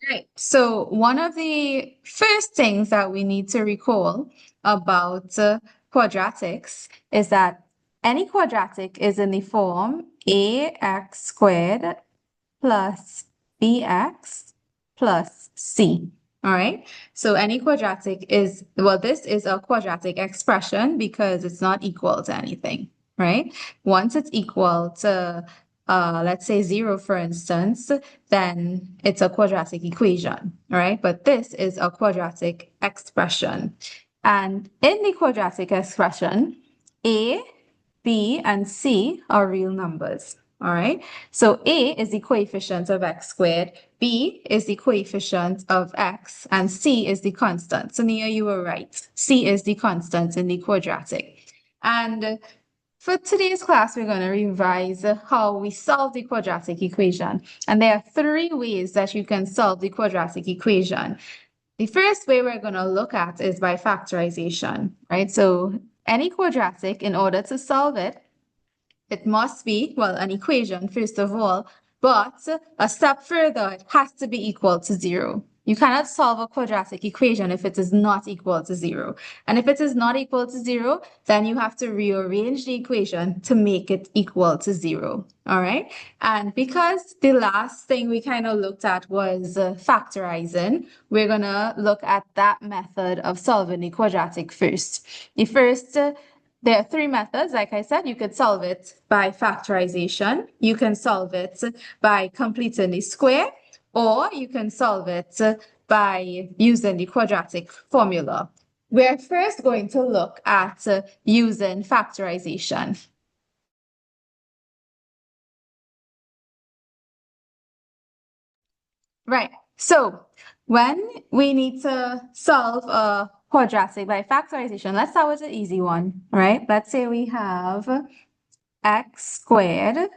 Right. So one of the first things that we need to recall about quadratics is that any quadratic is in the form ax squared plus bx plus c. All right. So any quadratic is, well, this is a quadratic expression because it's not equal to anything, right? Once it's equal to, let's say 0, for instance, then it's a quadratic equation, all right? But this is a quadratic expression. And in the quadratic expression, a, b, and c are real numbers. All right. So A is the coefficient of x squared, B is the coefficient of x, and C is the constant. So Nia, you were right. C is the constant in the quadratic. And for today's class, we're going to revise how we solve the quadratic equation. And there are 3 ways that you can solve the quadratic equation. The first way we're going to look at is by factorization, right? So any quadratic, in order to solve it, it must be, well, an equation, first of all, but a step further, it has to be equal to 0. You cannot solve a quadratic equation if it is not equal to 0. And if it is not equal to 0, then you have to rearrange the equation to make it equal to 0. All right. And because the last thing we kind of looked at was factorizing, we're going to look at that method of solving the quadratic first. The first there are 3 methods. Like I said, you could solve it by factorization. You can solve it by completing the square, or you can solve it by using the quadratic formula. We're first going to look at using factorization. Right. So when we need to solve a quadratic by factorization, let's start with the easy one, right? Let's say we have x squared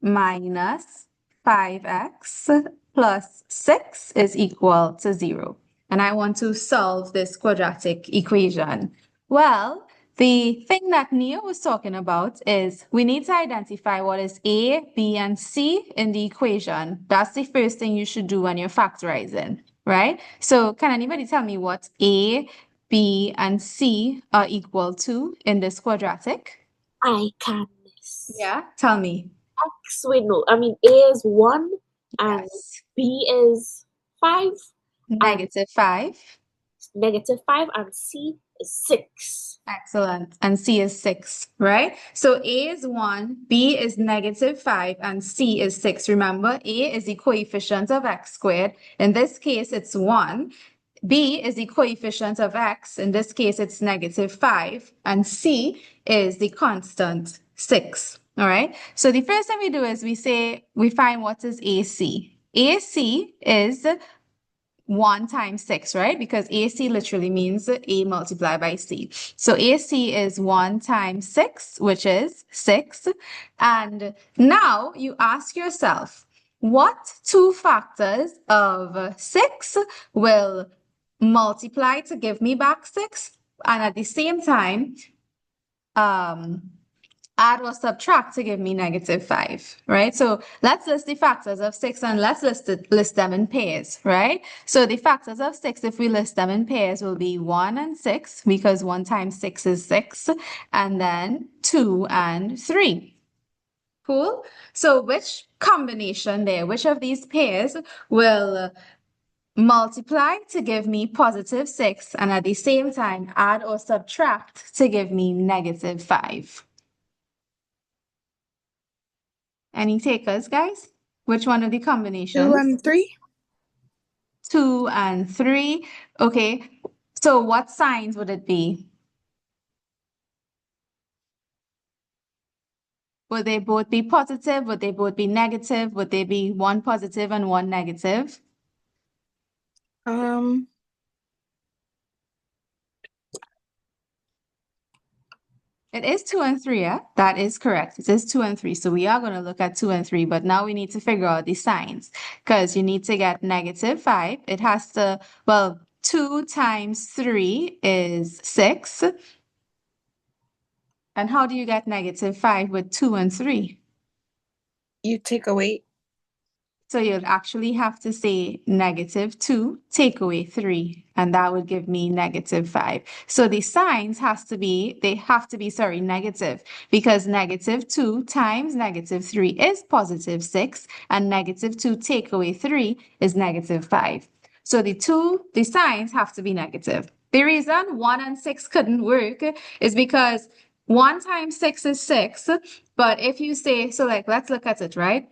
minus 5x plus 6 is equal to 0. And I want to solve this quadratic equation. Well, the thing that Nia was talking about is we need to identify what is A, B, and C in the equation. That's the first thing you should do when you're factorizing, right? So can anybody tell me what A, B, and C are equal to in this quadratic? I can miss. Yeah, tell me. X, wait, no. I mean, A is 1 and Yes. B is 5 and -5. -5 and C is 6. Excellent. And C is 6, right? So A is 1, B is -5, and C is 6. Remember, A is the coefficient of x squared. In this case, it's 1. B is the coefficient of x. In this case, it's -5. And C is the constant 6. All right. So the first thing we do is we find what is AC. AC is 1 times 6, right? Because AC literally means A multiplied by C. So AC is 1 times 6, which is 6. And now you ask yourself, what 2 factors of 6 will multiply to give me back 6? And at the same time, add or subtract to give me -5, right? So let's list the factors of 6 and let's list them in pairs, right? So the factors of 6, if we list them in pairs, will be 1 and 6 because 1 times 6 is 6, and then 2 and 3. Cool? So which combination there, which of these pairs will multiply to give me +6 and at the same time add or subtract to give me -5? Any takers, guys? Which one of the 2 combinations? and 3. 2 and 3. Okay. So what signs would it be? Would they both be positive? Would they both be negative? Would they be one positive and one negative? It is 2 and 3, yeah? That is correct. It is 2 and 3. So we are going to look at 2 and 3, but now we need to figure out the signs because you need to get -5. It has to, well, 2 times 3 is 6. And how do you get -5 with 2 and 3? You take away So you'll actually have to say -2 take away 3, and that would give me -5. So the signs they have to be, sorry, negative, because -2 times -3 is +6, and -2 take away 3 is -5. So the signs have to be negative. The reason 1 and 6 couldn't work is because 1 times 6 is 6, but if you say, so like, let's look at it, right?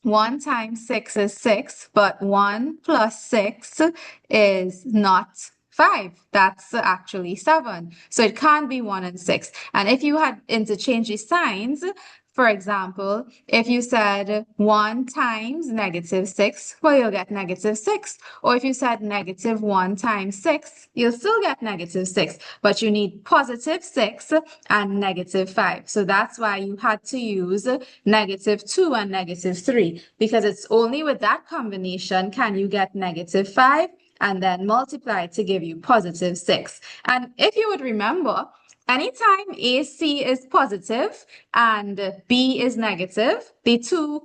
1 times 6 is 6, but 1 plus 6 is not 5. That's actually 7. So it can't be 1 and 6. And if you had interchanged the signs, for example, if you said 1 times -6, well, you'll get -6. Or if you said -1 times 6, you'll still get -6, but you need +6 and -5. So that's why you had to use -2 and -3, because it's only with that combination can you get -5 and then multiply to give you +6. And if you would remember, anytime AC is positive and B is negative, the two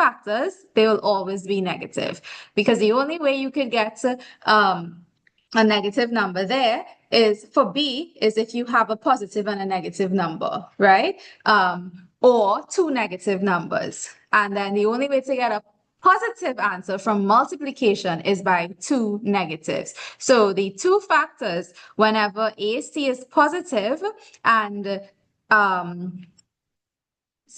factors, they will always be negative, because the only way you could get a negative number there is for B is if you have a positive and a negative number, right? Or two negative numbers. And then the only way to get a positive answer from multiplication is by two negatives. So the two factors, whenever AC is positive and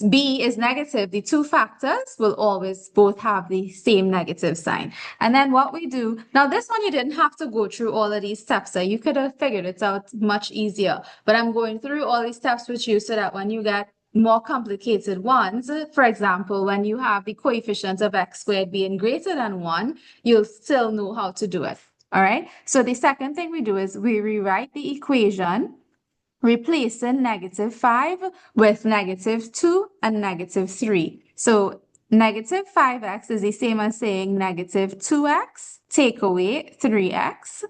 B is negative, the two factors will always both have the same negative sign. And then what we do, now this one you didn't have to go through all of these steps. So you could have figured it out much easier. But I'm going through all these steps with you so that when you get more complicated ones, for example, when you have the coefficient of x squared being greater than 1, you'll still know how to do it. All right. So the second thing we do is we rewrite the equation, replacing -5 with -2 and -3. So -5x is the same as saying -2x take away 3x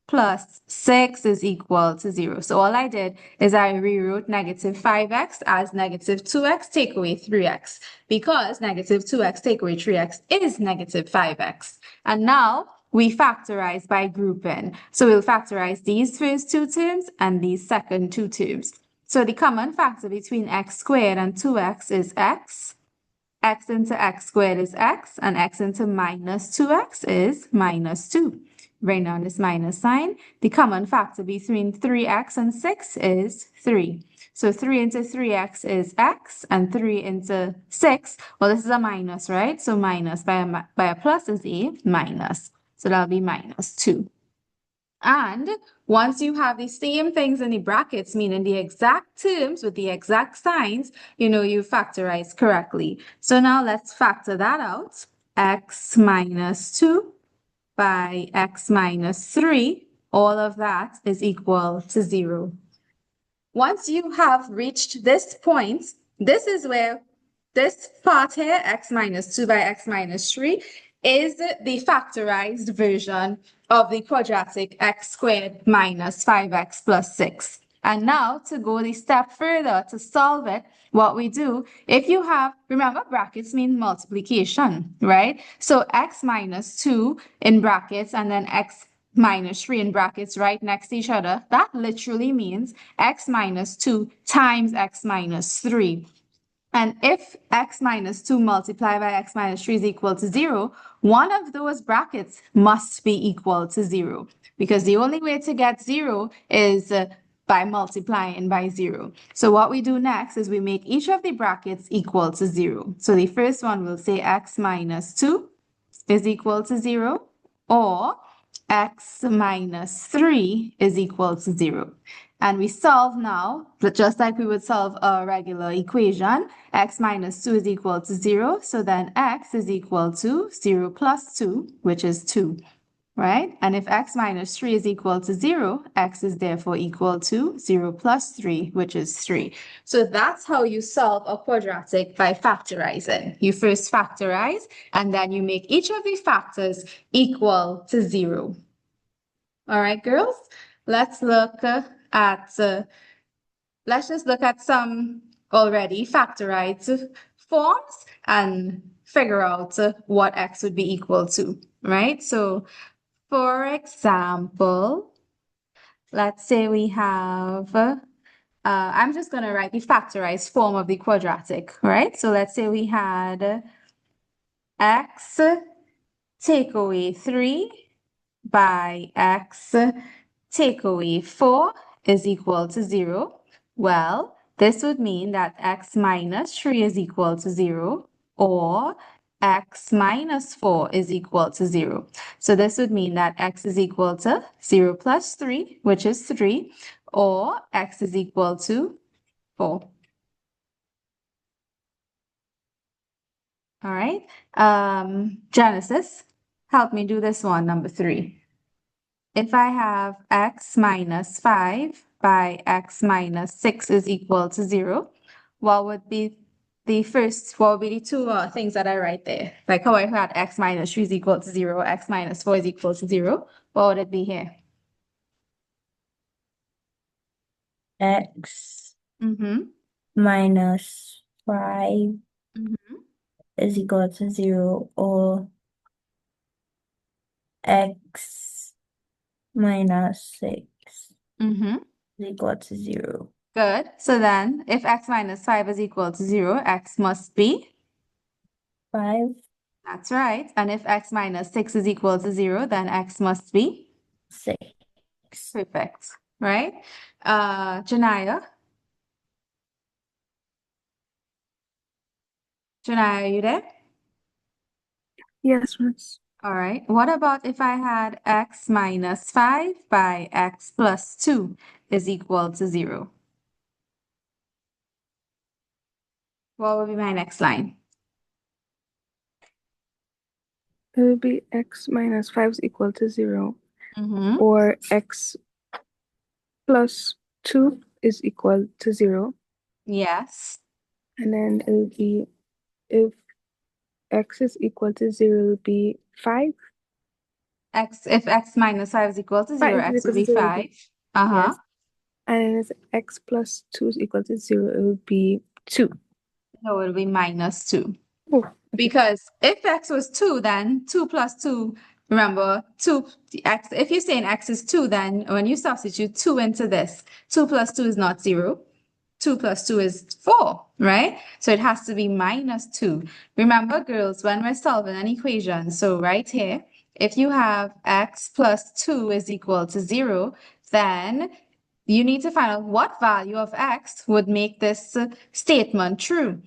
plus 6 is equal to 0. So all I did is I rewrote -5x as -2x take away 3x, because -2x take away 3x is -5x. And now we factorize by grouping. So we'll factorize these first two terms and these second two terms. So the common factor between x squared and 2x is x. X into x squared is x, and x into -2x is -2. Bring down this minus sign. The common factor between 3x and 6 is 3. So 3 into 3x is x, and 3 into 6, well, this is a minus, right? So minus by a plus is a minus. So that'll be -2. And once you have the same things in the brackets, meaning the exact terms with the exact signs, you know you factorize correctly. So now let's factor that out. X minus 2 by x minus 3, all of that is equal to 0. Once you have reached this point, this is where this part here, x minus 2 by x minus 3, is the factorized version of the quadratic x squared minus 5x plus 6. And now to go the step further to solve it, what we do, if you have, remember brackets mean multiplication, right? So x minus 2 in brackets and then x minus 3 in brackets right next to each other, that literally means x minus 2 times x minus 3. And if x minus 2 multiplied by x minus 3 is equal to 0, one of those brackets must be equal to 0, because the only way to get 0 is by multiplying by 0. So what we do next is we make each of the brackets equal to 0. So the first one will say x minus 2 is equal to 0, or x minus 3 is equal to 0. And we solve now, but just like we would solve a regular equation, x minus 2 is equal to 0. So then x is equal to 0 plus 2, which is 2, right? And if x minus 3 is equal to 0, x is therefore equal to 0 plus 3, which is 3. So that's how you solve a quadratic by factorizing. You first factorize, and then you make each of the factors equal to 0. All right, girls, let's look let's just look at some already factorized forms and figure out what x would be equal to, right? So, for example, let's say we have, I'm just going to write the factorized form of the quadratic, right? So let's say we had x take away 3 by x take away 4 is equal to 0. Well, this would mean that x minus 3 is equal to 0, or x minus 4 is equal to 0. So this would mean that x is equal to 0 plus 3, which is 3, or x is equal to 4. All right. Genesis, help me do this one, number 3. If I have x minus 5 by x minus 6 is equal to 0, what would be what would be the two things that I write there? Like how I had x minus 3 is equal to 0, x minus 4 is equal to 0. What would it be here? X Mm-hmm. minus 5 Mm-hmm. is equal to 0, or x minus 6 Mm-hmm. is equal to 0. Good. So then if x minus 5 is equal to 0, x must be? 5, That's right. And if x minus 6 is equal to 0, then x must be? 6. Perfect. Right? Janaya? Janaya, are you there? Yes, miss. All right. What about if I had x minus 5 by x plus 2 is equal to 0? What would be my next line? It would be x minus 5 is equal to 0, Mm-hmm. or x plus 2 is equal to 0. Yes. And then it would be, if x is equal to 0, it would be 5. If x minus 5 is equal to 0, 5 is x would equal to be 0, it would 5. be, Uh-huh. yes. And then if x plus 2 is equal to 0, it would be 2. So it would be minus 2. Oh, okay. Because if x was 2, then 2 plus 2, remember, 2, x, if you're saying x is 2, then when you substitute 2 into this, 2 plus 2 is not 0. 2 plus 2 is 4, right? So it has to be minus 2. Remember, girls, when we're solving an equation, so right here, if you have x plus 2 is equal to 0, then you need to find out what value of x would make this statement true.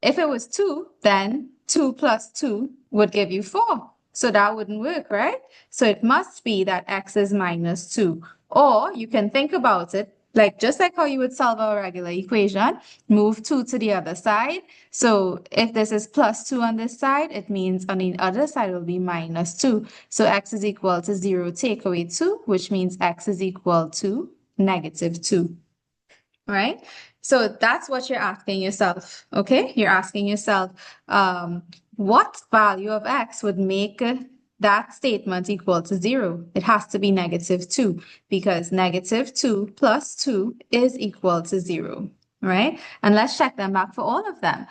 If it was 2, then 2 plus 2 would give you 4. So that wouldn't work, right? So it must be that x is minus 2. Or you can think about it like just like how you would solve a regular equation, move 2 to the other side. So if this is plus 2 on this side, it means on the other side will be minus 2. So x is equal to 0 take away 2, which means x is equal to negative 2. Right? So that's what you're asking yourself, okay? You're asking yourself, what value of x would make that statement equal to 0? It has to be negative 2 because negative 2 plus 2 is equal to 0, right? And let's check them back for all of them.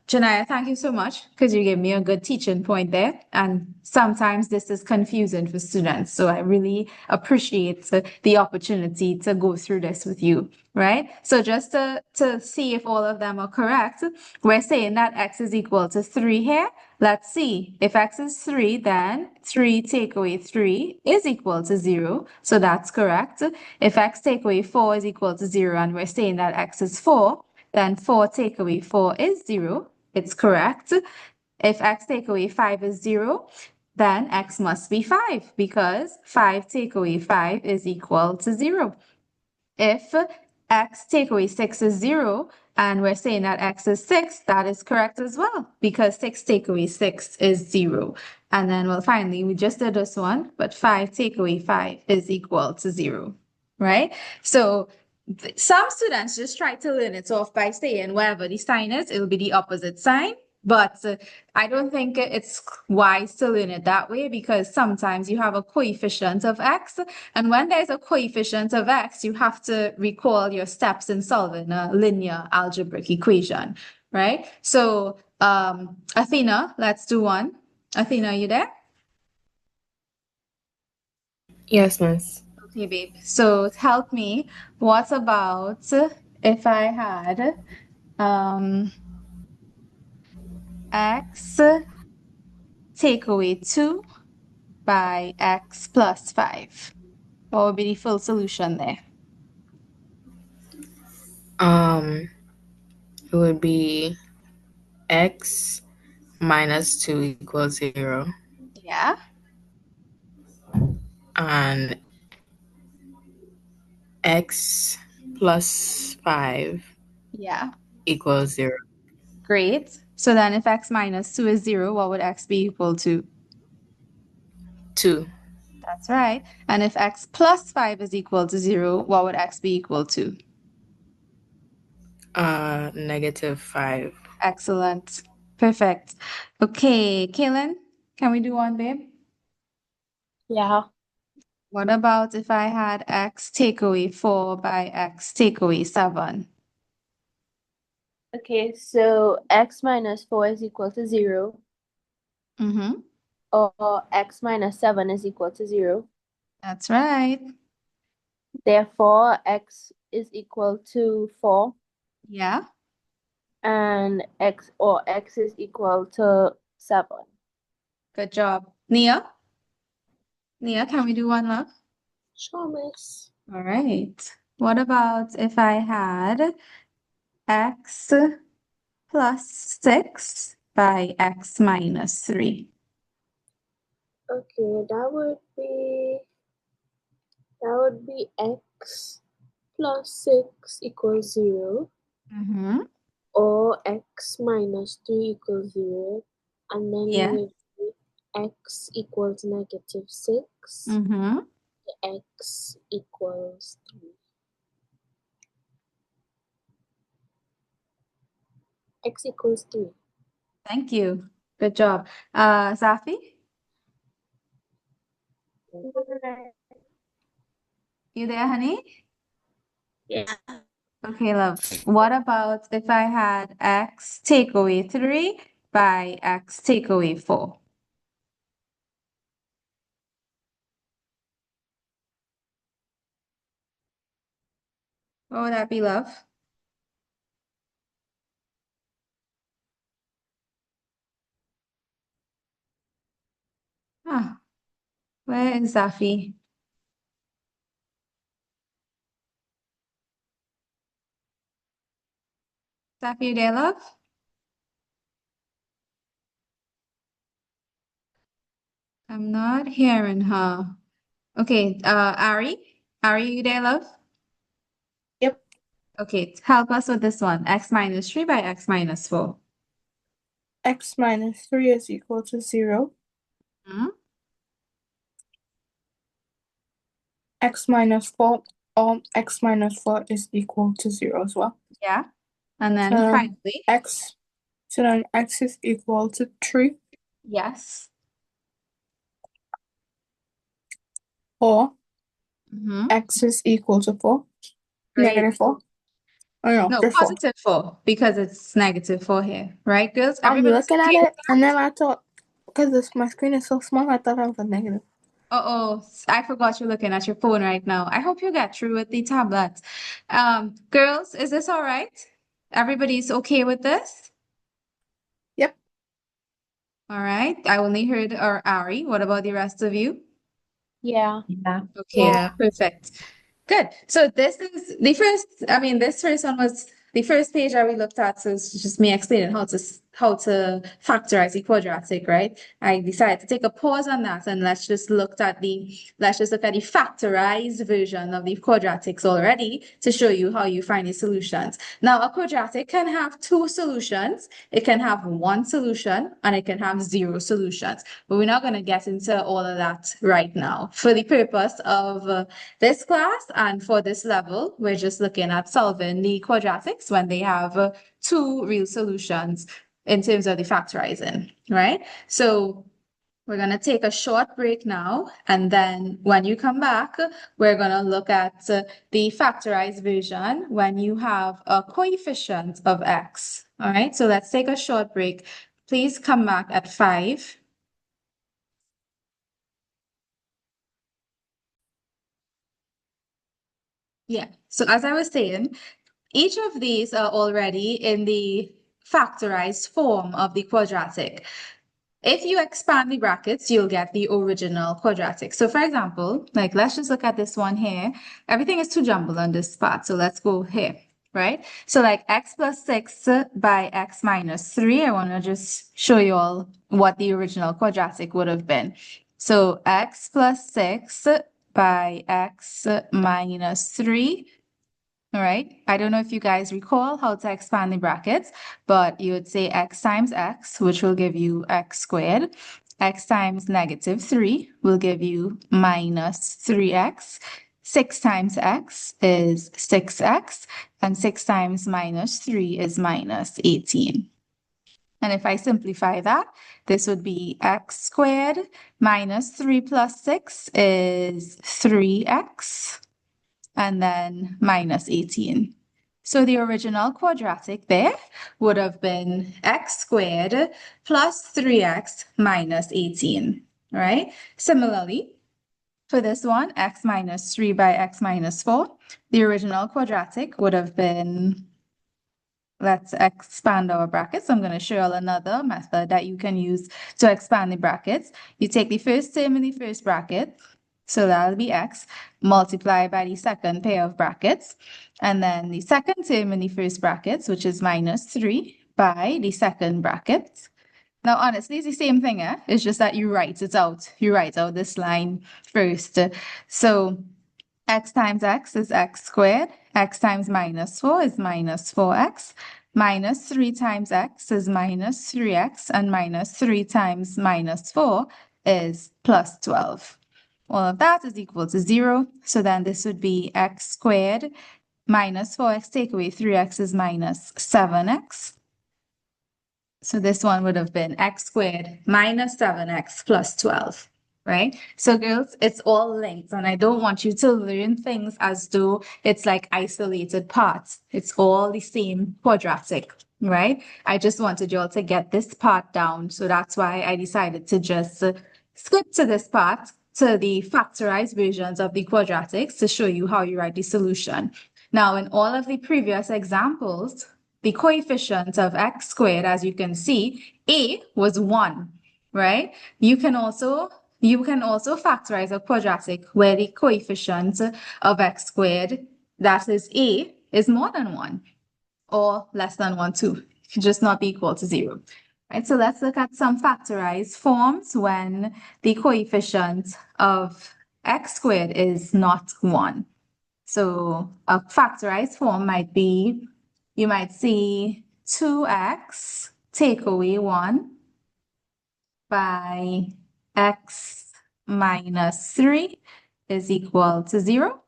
Janaya, thank you so much because you gave me a good teaching point there. And sometimes this is confusing for students. So I really appreciate the opportunity to go through this with you, right? So just to see if all of them are correct, we're saying that x is equal to 3 here. Let's see. If x is 3, then 3 take away 3 is equal to 0. So that's correct. If x take away 4 is equal to 0, and we're saying that x is 4, then 4 take away 4 is 0. It's correct. If x take away 5 is 0, then x must be 5 because 5 take away 5 is equal to 0. If x take away 6 is 0, and we're saying that x is 6, that is correct as well because 6 take away 6 is 0. And then, well, finally, we just did this one, but 5 take away 5 is equal to 0, right? So some students just try to learn it off by saying wherever the sign is, it'll be the opposite sign. But I don't think it's wise to learn it that way because sometimes you have a coefficient of x. And when there's a coefficient of x, you have to recall your steps in solving a linear algebraic equation, right? So, Athena, let's do one. Athena, you there? Yes, miss. Okay, babe. So help me. What about if I had x take away 2 by x plus 5? What would be the full solution there? It would be x minus 2 equals 0, Yeah, and x plus 5 yeah. equals 0. Great. So then if x minus 2 is 0, what would x be equal to? 2. That's right. And if x plus 5 is equal to 0, what would x be equal to? Negative 5. Excellent. Perfect. Okay, Kaylin, can we do one, babe? Yeah. What about if I had x take away 4 by x take away 7? Okay, so x minus 4 is equal to 0, Mm-hmm. or x minus 7 is equal to 0. That's right. Therefore, x is equal to 4, Yeah. and x is equal to 7. Good job. Nia? Nia, can we do one, love? Sure, miss. All right. What about if I had x plus 6 by x minus 3? Okay, that would be x plus 6 equals 0, Mm-hmm. or x minus 3 equals 0, and then Yeah. it would be x equals negative 6, Mm-hmm. x equals 3. X equals 3. Thank you. Good job. Safi, you there, honey? Yeah. Okay, love. What about if I had x take away 3 by x take away 4? What would that be, love? Ah, where is Safi? Safi, you there, love? I'm not hearing her. Okay, Ari? Ari, you there, love? Yep. Okay, help us with this one. X minus 3 by x minus 4. X minus 3 is equal to 0. Hmm? X minus 4, or x minus 4 is equal to 0 as well. Yeah. And then So finally, then x is equal to 3, yes. or Mm-hmm. x is equal to 4. Great. Negative 4. Oh no, No, just 4. positive 4 because it's negative 4 here, right, girls? I'm Everybody's looking at okay with it, and then I thought, because my screen is so small, I thought I was a negative. Uh-oh, I forgot you're looking at your phone right now. I hope you get through with the tablet. Girls, is this all right? Everybody's okay with this? Yep. All right. I only heard Ari. What about the rest of you? Yeah. Yeah. Okay, Yeah. perfect. Good. So this is the first, I mean, this first one was the first page that we looked at is just me explaining how to factorize the quadratic, right? I decided to take a pause on that and let's just look at the factorized version of the quadratics already to show you how you find the solutions. Now, a quadratic can have two solutions. It can have one solution and it can have zero solutions. But we're not going to get into all of that right now. For the purpose of this class and for this level, we're just looking at solving the quadratics when they have two real solutions in terms of the factorizing, right? So we're going to take a short break now, and then when you come back, we're going to look at the factorized version when you have a coefficient of x All right, so let's take a short break. Please come back at 5. Yeah, so as I was saying, each of these are already in the factorized form of the quadratic. If you expand the brackets, you'll get the original quadratic. So for example, like let's just look at this one here. Everything is too jumbled on this part, so let's go here, right? So like x plus 6 by x minus 3, I want to just show you all what the original quadratic would have been. So x plus 6 by x minus 3. All right. I don't know if you guys recall how to expand the brackets, but you would say x times x, which will give you x squared. X times negative 3 will give you minus 3x. 6 times x is 6x, and 6 times minus 3 is minus 18. And if I simplify that, this would be x squared minus 3 plus 6 is 3x, and then minus 18. So the original quadratic there would have been x squared plus 3x minus 18, right? Similarly, for this one, x minus 3 by x minus 4, the original quadratic would have been, let's expand our brackets. I'm going to show you another method that you can use to expand the brackets. You take the first term in the first bracket, so that'll be x, multiply by the second pair of brackets, and then the second term in the first brackets, which is minus 3, by the second bracket. Now, honestly, it's the same thing, eh? It's just that you write it out. You write out this line first. So x times x is x squared. X times minus 4 is minus 4x. Minus 3 times x is minus 3x. And minus 3 times minus 4 is plus 12. All of that is equal to 0. So then this would be x squared minus 4x, take away 3x is minus 7x. So this one would have been x squared minus 7x plus 12, right? So girls, it's all linked, and I don't want you to learn things as though it's like isolated parts. It's all the same quadratic, right? I just wanted you all to get this part down, so that's why I decided to just skip to this part, to the factorized versions of the quadratics, to show you how you write the solution. Now, in all of the previous examples, the coefficient of x squared, as you can see, a was 1, right? You can also factorize a quadratic where the coefficient of x squared, that is a, is more than 1 or less than 1 too. It can just not be equal to 0. Right, so let's look at some factorized forms when the coefficient of x squared is not 1. So a factorized form might be, you might see 2x take away 1 by x minus 3 is equal to 0.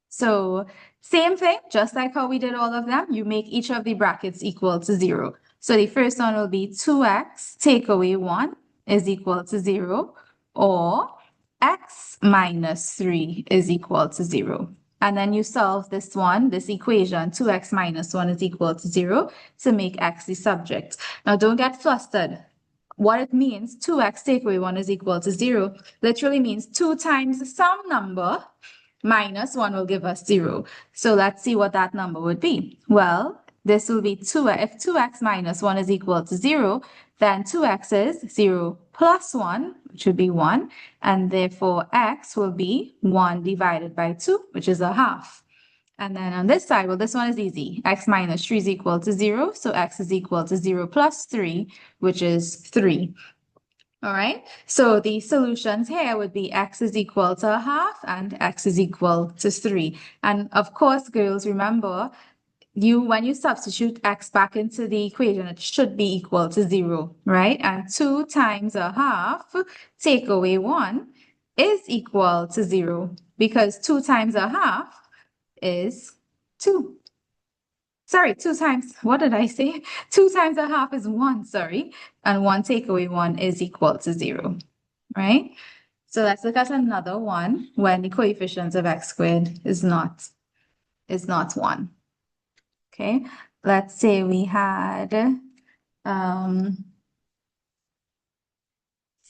So same thing, just like how we did all of them, you make each of the brackets equal to 0. So the first one will be 2x take away 1 is equal to 0, or x minus 3 is equal to 0. And then you solve this one, this equation, 2x minus 1 is equal to 0, to make x the subject. Now don't get flustered. What it means, 2x take away 1 is equal to 0, literally means 2 times some number minus 1 will give us 0. So let's see what that number would be. Well, this will be 2. If 2x minus 1 is equal to 0, then 2x is 0 plus 1, which would be 1. And therefore, x will be 1 divided by 2, which is a half. And then on this side, well, this one is easy. X minus 3 is equal to 0. So x is equal to 0 plus 3, which is 3. All right, so the solutions here would be x is equal to a half and x is equal to 3. And of course, girls, remember, when you substitute x back into the equation, it should be equal to 0, right? And 2 times a half, take away 1, is equal to 0, because 2 times a half is 2. Sorry, 2 times, what did I say? 2 times a half is 1, sorry. And 1 take away 1 is equal to 0, right? So let's look at another one when the coefficient of x squared is not 1. Okay, let's say we had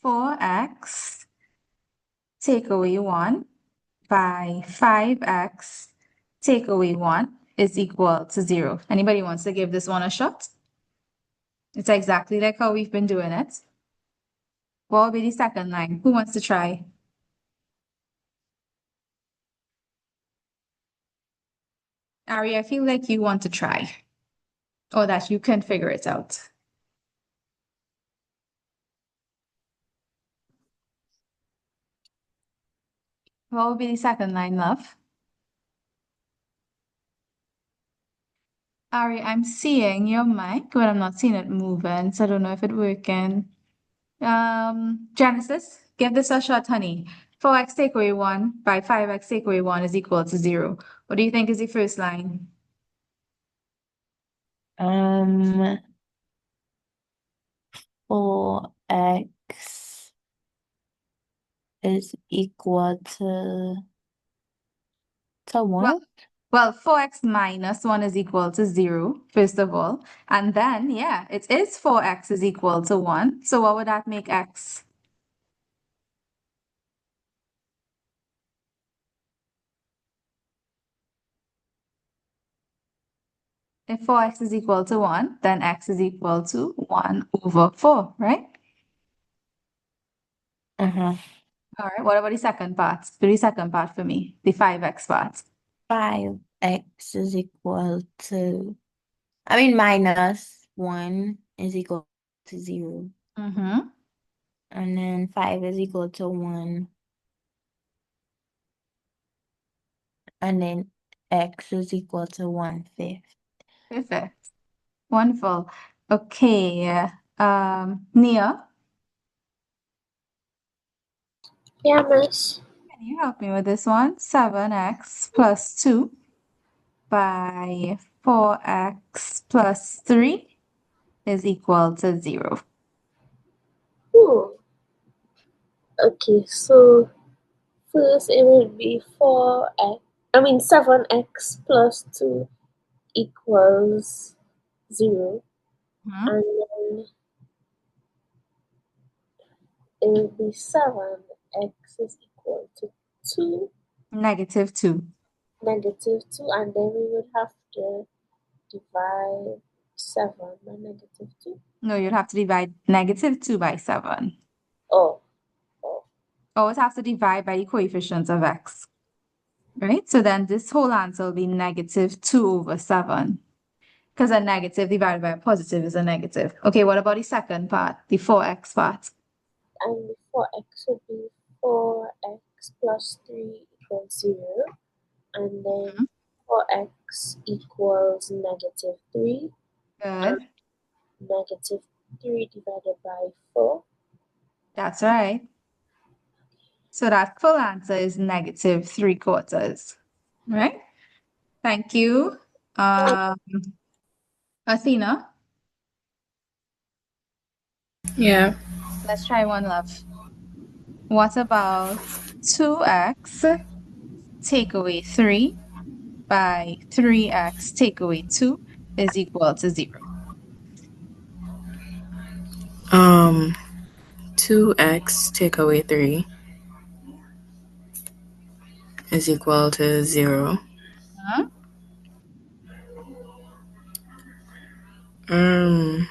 4x take away 1 by 5x take away 1 is equal to 0. Anybody wants to give this one a shot? It's exactly like how we've been doing it. What will be the second line? Who wants to try? Ari, I feel like you want to try, or that you can figure it out. What will be the second line, love? Ari, I'm seeing your mic, but I'm not seeing it moving, so I don't know if it's working. Genesis, give this a shot, honey. 4x take away 1 by 5x take away 1 is equal to 0. What do you think is the first line? 4x is equal to Well, what? 4x minus 1 is equal to 0, first of all. And then, yeah, it is 4x is equal to 1. So what would that make x? If 4x is equal to 1, then x is equal to 1 over 4, right? Uh-huh. All right, what about the second part? Do the second part for me, the 5x part. 5x is equal to, minus 1 is equal to 0. Mm-hmm. And then 5 is equal to 1. And then x is equal to 1/5. Perfect. Wonderful. Okay, Nia, Yeah, miss. can you help me with this one? 7x plus 2 by 4x plus 3 is equal to 0. Hmm. Okay, so first it will be 7x plus 2 equals 0. Mhm. And then it will be 7x is equal to 2, Negative 2. negative 2, and then we would have to divide 7 by negative 2. No, you'd have to divide negative 2 by 7. Oh, oh, Always have to divide by the coefficients of x, right? So then this whole answer will be negative 2 over 7. Because a negative divided by a positive is a negative. Okay, what about the second part, the 4x part? and 4x would be 4x plus 3 equals 0, and then Mhm. 4x equals negative 3, and Good. negative 3 divided by 4. That's right. So that full answer is negative 3/4. Right? Thank you. Athena, Yeah. let's try one, love. What about 2x take away 3 by 3x take away 2 is equal to 0? 2x take away 3 is equal to 0. Huh? Um,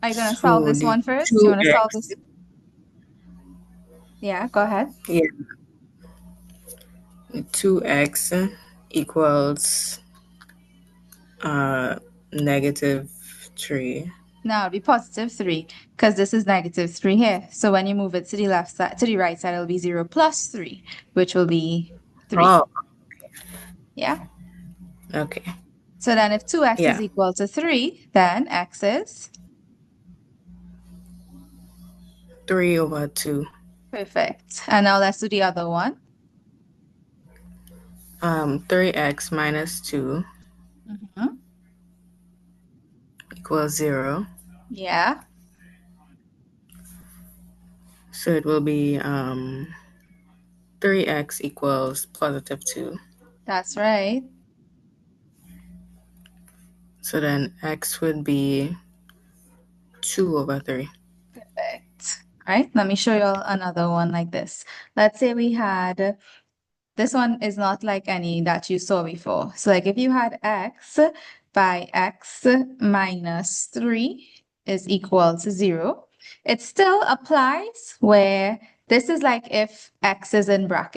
Are you going to solve so this the one first? You want to solve 2x, this? Yeah, go ahead. yeah, 2x equals uh negative 3. Now it'll be positive 3 because this is negative 3 here. So when you move it to the left side, to the right side, it'll be 0 plus 3, which will be 3. Oh, Yeah. okay. So then if 2x is Yeah. equal to 3, then x is 3 over 2. perfect. And now let's do the other one. 3x minus 2 Mhm. equals 0. Yeah. So it will be 3x equals positive 2. That's right. So then x would be 2 over 3. Perfect. All right, let me show you another one like this. Let's say we had, this one is not like any that you saw before. So like if you had x by x minus 3 is equal to 0, it still applies where this is like if x is in brackets.